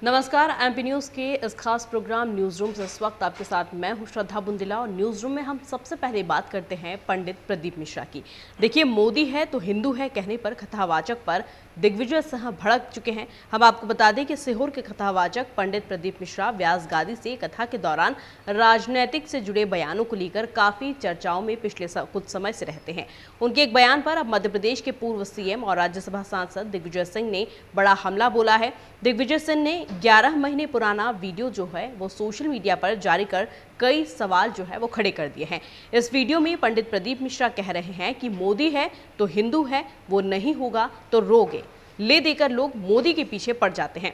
नमस्कार। MP news के इस खास प्रोग्राम न्यूज रूम से इस वक्त आपके साथ मैं हूं श्रद्धा बुंदेला और न्यूज रूम में हम सबसे पहले बात करते हैं पंडित प्रदीप मिश्रा की। देखिए, मोदी है तो हिंदू है कहने पर कथावाचक पर दिग्विजय सिंह भड़क चुके हैं। हम आपको बता दें कि सीहोर के कथावाचक पंडित प्रदीप मिश्रा व्यास गादी से कथा के दौरान राजनीतिक से जुड़े बयानों को लेकर काफी चर्चाओं में पिछले कुछ समय से रहते हैं। उनके एक बयान पर अब मध्य प्रदेश के पूर्व सीएम और राज्यसभा सांसद दिग्विजय सिंह ने बड़ा हमला बोला है। दिग्विजय सिंह ने 11 महीने पुराना वीडियो जो है वो सोशल मीडिया पर जारी कर कई सवाल जो है वो खड़े कर दिए हैं। इस वीडियो में पंडित प्रदीप मिश्रा कह रहे हैं कि मोदी है तो हिंदू है, वो नहीं होगा तो रोगे ले देकर लोग मोदी के पीछे पड़ जाते हैं।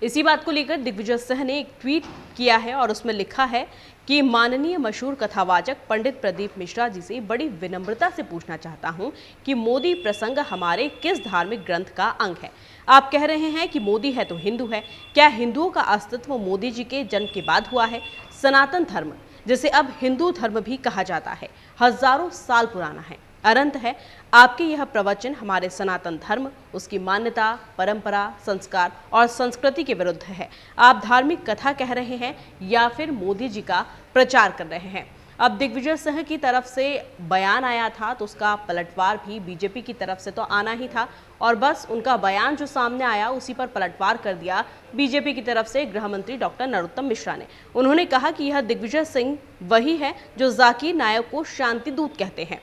इसी बात को लेकर दिग्विजय सिंह ने एक ट्वीट किया है और उसमें लिखा है कि माननीय मशहूर कथावाचक पंडित प्रदीप मिश्रा जी से बड़ी विनम्रता से पूछना चाहता हूं कि मोदी प्रसंग हमारे किस धार्मिक ग्रंथ का अंग है। आप कह रहे हैं कि मोदी है तो हिंदू है। क्या हिंदुओं का अस्तित्व मोदी जी के जन्म के बाद हुआ है? सनातन धर्म, जिसे अब हिंदू धर्म भी कहा जाता है, हजारों साल पुराना है, अनंत है। आपके यह प्रवचन हमारे सनातन धर्म, उसकी मान्यता, परंपरा, संस्कार और संस्कृति के विरुद्ध है। आप धार्मिक कथा कह रहे हैं या फिर मोदी जी का प्रचार कर रहे हैं। अब दिग्विजय सिंह की तरफ से बयान आया था तो उसका पलटवार भी बीजेपी की तरफ से तो आना ही था और बस उनका बयान जो सामने आया उसी पर पलटवार कर दिया बीजेपी की तरफ से गृह मंत्री डॉक्टर नरोत्तम मिश्रा ने। उन्होंने कहा कि यह दिग्विजय सिंह वही है जो जाकिर नायक को शांति दूत कहते हैं।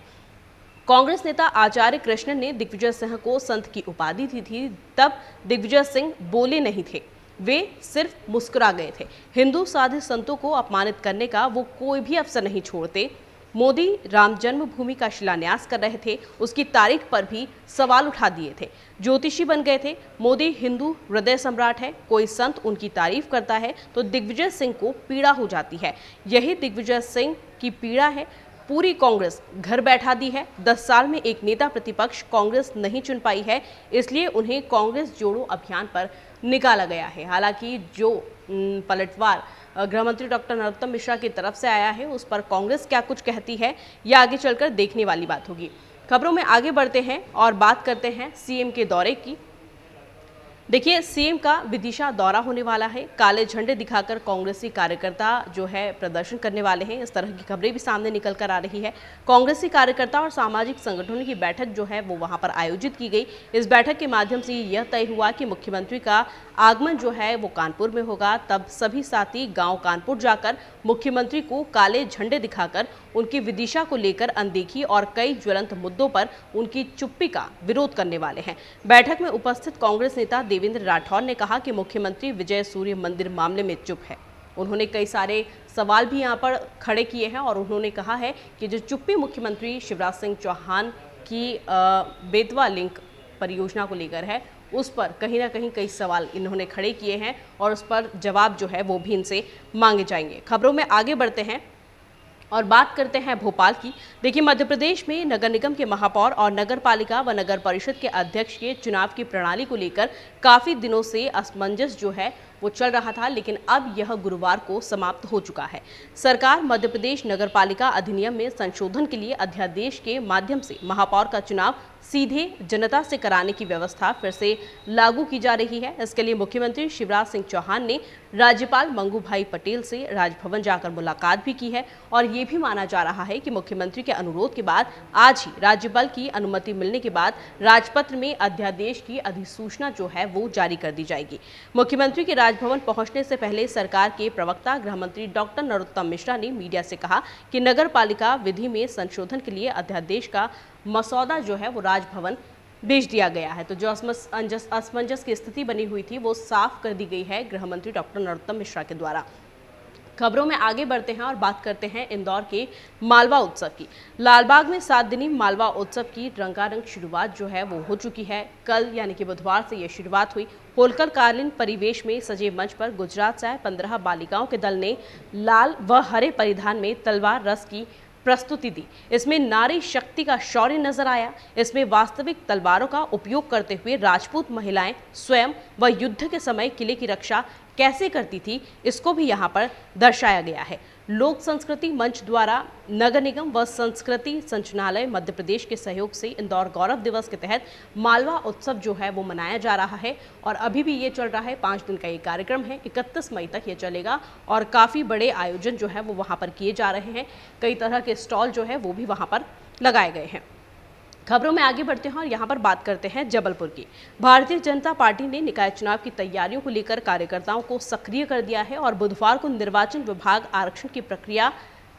कांग्रेस नेता आचार्य कृष्णन ने दिग्विजय सिंह को संत की उपाधि दी थी, तब दिग्विजय सिंह बोले नहीं थे, वे सिर्फ मुस्कुरा गए थे। हिंदू साधु संतों को अपमानित करने का वो कोई भी अवसर नहीं छोड़ते। मोदी राम जन्मभूमि का शिलान्यास कर रहे थे, उसकी तारीख पर भी सवाल उठा दिए थे, ज्योतिषी बन गए थे। मोदी हिंदू हृदय सम्राट है, कोई संत उनकी तारीफ करता है तो दिग्विजय सिंह को पीड़ा हो जाती है। यही दिग्विजय सिंह की पीड़ा है। पूरी कांग्रेस घर बैठा दी है। 10 साल में एक नेता प्रतिपक्ष कांग्रेस नहीं चुन पाई है, इसलिए उन्हें कांग्रेस जोड़ो अभियान पर निकाला गया है। हालांकि जो पलटवार गृह मंत्री डॉक्टर नरोत्तम मिश्रा की तरफ से आया है उस पर कांग्रेस क्या कुछ कहती है यह आगे चलकर देखने वाली बात होगी। खबरों में आगे बढ़ते हैं और बात करते हैं सीएम के दौरे की। देखिए, सीएम का विदिशा दौरा होने वाला है। काले झंडे दिखाकर कांग्रेसी कार्यकर्ता जो है प्रदर्शन करने वाले हैं, इस तरह की खबरें भी सामने निकल कर आ रही है। कांग्रेसी कार्यकर्ता और सामाजिक संगठनों की बैठक जो है वो वहां पर आयोजित की गई। इस बैठक के माध्यम से यह तय हुआ कि मुख्यमंत्री का आगमन जो है वो कानपुर में होगा। तब सभी साथी गांव कानपुर जाकर मुख्यमंत्री को काले झंडे दिखाकर उनकी विदिशा को लेकर अनदेखी और कई ज्वलंत मुद्दों पर उनकी चुप्पी का विरोध करने वाले हैं। बैठक में उपस्थित कांग्रेस नेता देवेंद्र राठौर ने कहा कि मुख्यमंत्री विजय सूर्य मंदिर मामले में चुप है। उन्होंने कई सारे सवाल भी यहां पर खड़े किए हैं और उन्होंने कहा है कि जो चुप्पी मुख्यमंत्री शिवराज सिंह चौहान की बेतवा लिंक परियोजना को लेकर है उस पर कहीं ना कहीं कई सवाल इन्होंने खड़े किए हैं और उस पर जवाब जो है वो भी इनसे मांगे जाएंगे। खबरों में आगे बढ़ते हैं और बात करते हैं भोपाल की। देखिए, मध्य प्रदेश में नगर निगम के महापौर और नगर पालिका व नगर परिषद के अध्यक्ष के चुनाव की प्रणाली को लेकर काफी दिनों से असमंजस जो है वो चल रहा था, लेकिन अब यह गुरुवार को समाप्त हो चुका है। सरकार मध्य प्रदेश नगर पालिका अधिनियम में संशोधन के लिए अध्यादेश के माध्यम से महापौर का चुनाव सीधे जनता से कराने की व्यवस्था फिर से लागू की जा रही है। इसके लिए मुख्यमंत्री शिवराज सिंह चौहान ने राज्यपाल मंगू भाई पटेल से राजभवन जाकर मुलाकात भी की है और ये भी माना जा रहा है कि मुख्यमंत्री के अनुरोध के बाद आज ही राज्यपाल की अनुमति मिलने के बाद राजपत्र में अध्यादेश की अधिसूचना जो है वो जारी कर दी जाएगी। मुख्यमंत्री के राजभवन पहुंचने से पहले सरकार के प्रवक्ता गृह मंत्री डॉक्टर नरोत्तम मिश्रा ने मीडिया से कहा कि नगर पालिका विधि में संशोधन के लिए अध्यादेश का मसौदा जो है वो राजभवन भेज दिया गया है। तो जो असमंजस की स्थिति बनी हुई थी वो साफ कर दी गई है गृह मंत्री डॉक्टर नरोत्तम मिश्रा के द्वारा। खबरों में आगे बढ़ते हैं और बात करते हैं इंदौर के मालवा उत्सव की। लालबाग में 7 दिनी मालवा उत्सव की रंगारंग शुरुआत जो है वो हो चुकी है। कल यानी कि बुधवार से ये शुरुआत हुई। होलकर कालीन परिवेश में सजे मंच पर गुजरात से आए 15 बालिकाओं के दल ने लाल व हरे परिधान में तलवार रस की प्रस्तुति दी। इसमें नारी शक्ति का शौर्य नजर आया। इसमें वास्तविक तलवारों का उपयोग करते हुए राजपूत महिलाएं स्वयं व युद्ध के समय किले की रक्षा कैसे करती थी इसको भी यहाँ पर दर्शाया गया है। लोक संस्कृति मंच द्वारा नगर निगम व संस्कृति संचालनालय मध्य प्रदेश के सहयोग से इंदौर गौरव दिवस के तहत मालवा उत्सव जो है वो मनाया जा रहा है और अभी भी ये चल रहा है। 5 दिन का ये कार्यक्रम है, 31 मई तक ये चलेगा और काफ़ी बड़े आयोजन जो है वो वहाँ पर किए जा रहे हैं। कई तरह के स्टॉल जो है वो भी वहाँ पर लगाए गए हैं। खबरों में आगे बढ़ते हैं और यहाँ पर बात करते हैं जबलपुर की। भारतीय जनता पार्टी ने निकाय चुनाव की तैयारियों को लेकर कार्यकर्ताओं को सक्रिय कर दिया है और बुधवार को निर्वाचन विभाग आरक्षण की प्रक्रिया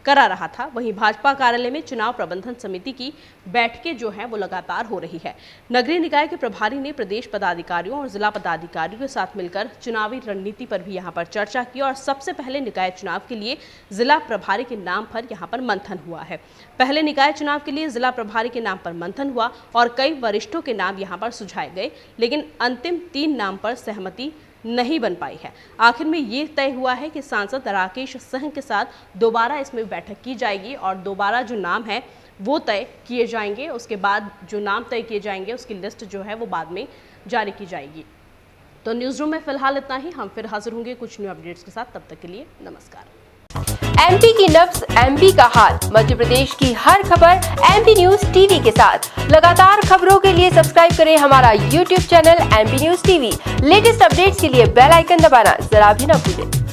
करा रहा था। वहीं भाजपा कार्यालय में चुनाव प्रबंधन समिति की बैठकें जो हैं वो लगातार हो रही है। नगरीय निकाय के प्रभारी ने प्रदेश पदाधिकारियों और जिला पदाधिकारियों के साथ मिलकर चुनावी रणनीति पर भी यहाँ पर चर्चा की और सबसे पहले निकाय चुनाव के लिए जिला प्रभारी के नाम पर यहाँ पर मंथन हुआ है। पहले निकाय चुनाव के लिए जिला प्रभारी के नाम पर मंथन हुआ और कई वरिष्ठों के नाम यहाँ पर सुझाए गए, लेकिन अंतिम 3 नाम पर सहमति नहीं बन पाई है। आखिर में ये तय हुआ है कि सांसद राकेश सिंह के साथ दोबारा इसमें बैठक की जाएगी और दोबारा जो नाम है वो तय किए जाएंगे। उसके बाद जो नाम तय किए जाएंगे उसकी लिस्ट जो है वो बाद में जारी की जाएगी। तो न्यूज़ रूम में फिलहाल इतना ही। हम फिर हाजिर होंगे कुछ न्यू अपडेट्स के साथ। तब तक के लिए नमस्कार। एमपी की नब्ज, एमपी का हाल, मध्य प्रदेश की हर खबर एमपी न्यूज टीवी के साथ। लगातार खबरों के लिए सब्सक्राइब करें हमारा YouTube channel MP news TV. Latest updates के लिए बेल आइकन दबाना जरा भी न भूलें।